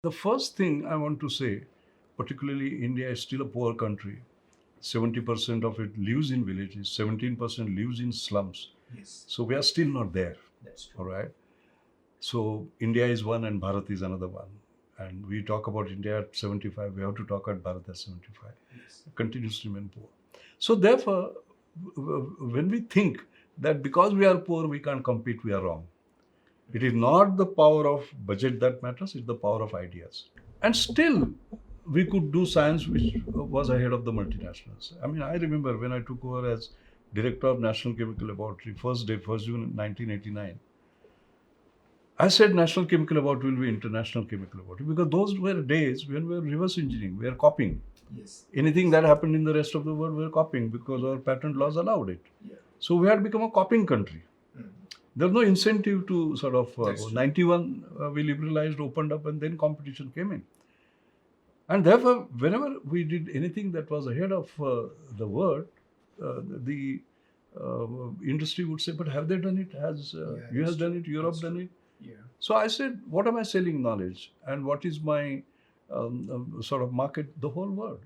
The first thing I want to say, particularly India is still a poor country. 70% of it lives in villages, 17% lives in slums. Yes, So we are still not there. that's true. All right. So India is one and Bharat is another one. And we talk about India at 75, we have to talk at Bharat at 75. Yes, It continues to remain poor. So therefore, when we think that because we are poor, we can't compete, we are wrong. It is not the power of budget that matters, it's the power of ideas. And still, we could do science which was ahead of the multinationals. I mean, I remember when I took over as director of National Chemical Laboratory, first day, 1st June 1989, I said National Chemical Laboratory will be International Chemical Laboratory because those were days when we were reverse engineering, we were copying. yes, Anything that happened in the rest of the world, we were copying because our patent laws allowed it. yeah. So we had become a copying country. Mm. There's no incentive to sort of That's true. 91 we liberalized, opened up, and then competition came in. And therefore, whenever we did anything that was ahead of the world, the industry would say, "But have they done it? Has Yeah, US that's done true. it? Europe That's done true. it?" Yeah, So I said, "What am I selling knowledge, and what is my sort of market? The whole world."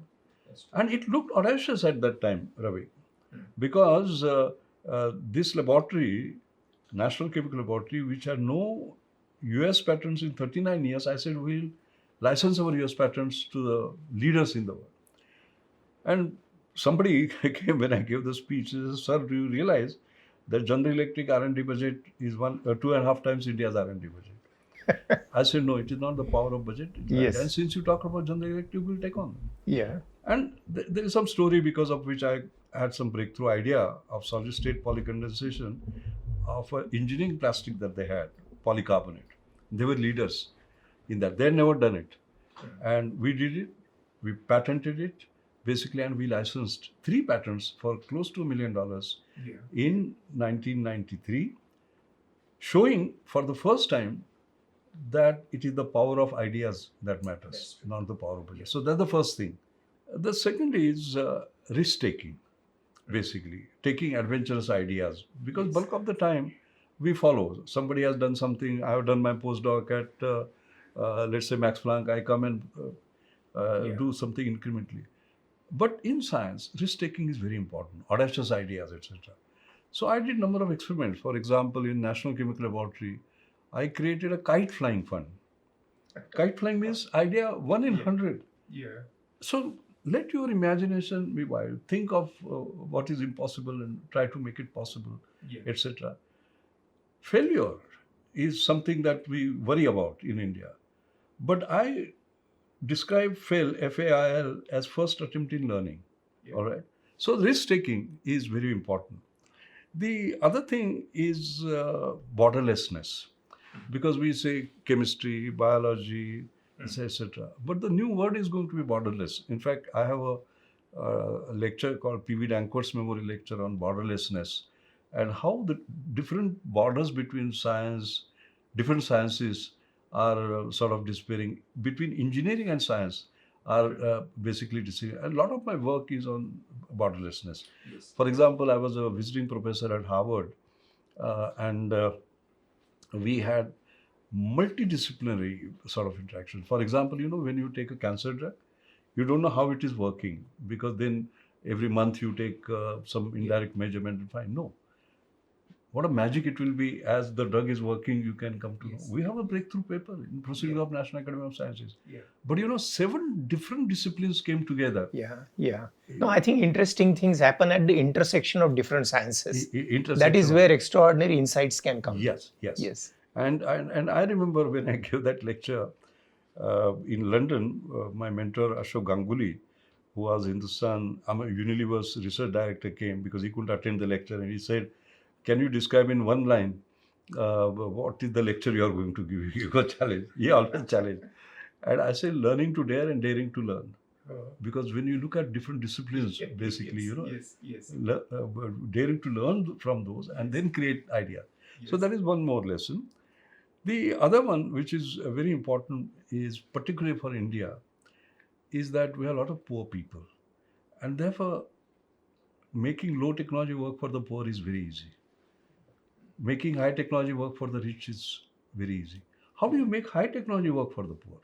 that's true. And it looked audacious at that time, Ravi, Mm. because this laboratory, National Chemical Laboratory, which had no US patents in 39 years, I said, we'll license our US patents to the leaders in the world. And somebody came when I gave the speech, he says, "Sir, do you realize that General Electric R&D budget is 2.5 times India's R&D budget?" I said, "No, it is not the power of budget. And Yes. since you talk about General Electric, we'll take on." Yeah. And there is some story because of which I had some breakthrough idea of solid state polycondensation of an engineering plastic that they had, polycarbonate. They were leaders in that. They had never done it. And we did it, we patented it basically, and we licensed 3 patents for close to $1 million Yeah, in 1993, showing for the first time that it is the power of ideas that that's matters, true. not the power of budget. So that's the first thing. The second is risk taking, basically taking adventurous ideas, because Yes, bulk of the time we follow. Somebody has done something. I have done my postdoc at, let's say, Max Planck. I come and yeah, do something incrementally. But in science, risk taking is very important, audacious ideas, etc. So I did number of experiments. For example, in National Chemical Laboratory, I created a kite flying fund. Kite flying means idea one in yeah, 100. yeah, So let your imagination be wild. Think of what is impossible and try to make it possible, yeah, etc. Failure is something that we worry about in India. But I describe fail, FAIL, as first attempt in learning. yeah, All right. So risk taking is very important. The other thing is borderlessness, because we say chemistry, biology, etc. But the new word is going to be borderless. In fact, I have a lecture called P.V. Dancourt's Memorial Lecture on borderlessness and how the different borders between science, different sciences are sort of disappearing. Between engineering and science are basically disappearing. A lot of my work is on borderlessness. yes, For example, I was a visiting professor at Harvard, and we had multidisciplinary sort of interaction. For example, when you take a cancer drug, you don't know how it is working because then every month you take some yeah, indirect measurement and find no. What a magic it will be as the drug is working, you can come to know. yes, We have a breakthrough paper in Proceedings yeah, of National Academy of Sciences. yeah, But 7 different disciplines came together. Yeah. Yeah. No, I think interesting things happen at the intersection of different sciences. That Intersection is of where extraordinary insights can come to. yes, yes. Yes. And I remember when I gave that lecture in London, my mentor Ashok Ganguly, who was Hindustan, Unilever's research director, came because he couldn't attend the lecture, and he said, "Can you describe in one line what is the lecture you are going to give?" You got challenge. He always challenged, and I say, "Learning to dare and daring to learn." Because when you look at different disciplines, basically, yes, yes, yes, daring to learn from those and yes, then create idea. So yes, that is one more lesson. The other one, which is very important, is particularly for India, is that we have a lot of poor people, and therefore making low technology work for the poor is very easy. Making high technology work for the rich is very easy. How do you make high technology work for the poor?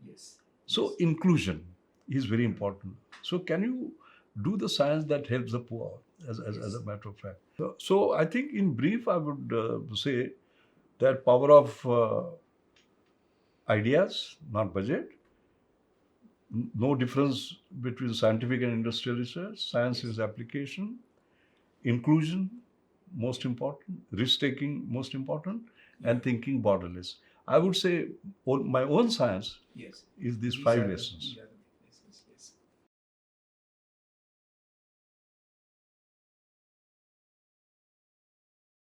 Yes. So Yes. inclusion is very important. So can you do the science that helps the poor, as a Yes. matter of fact? So I think in brief, I would say that power of ideas, not budget. No difference between scientific and industrial research. Science Yes. is application. Inclusion, most important. Risk taking, most important. And thinking borderless. I would say my own science Yes. is these These five are the- lessons. yeah,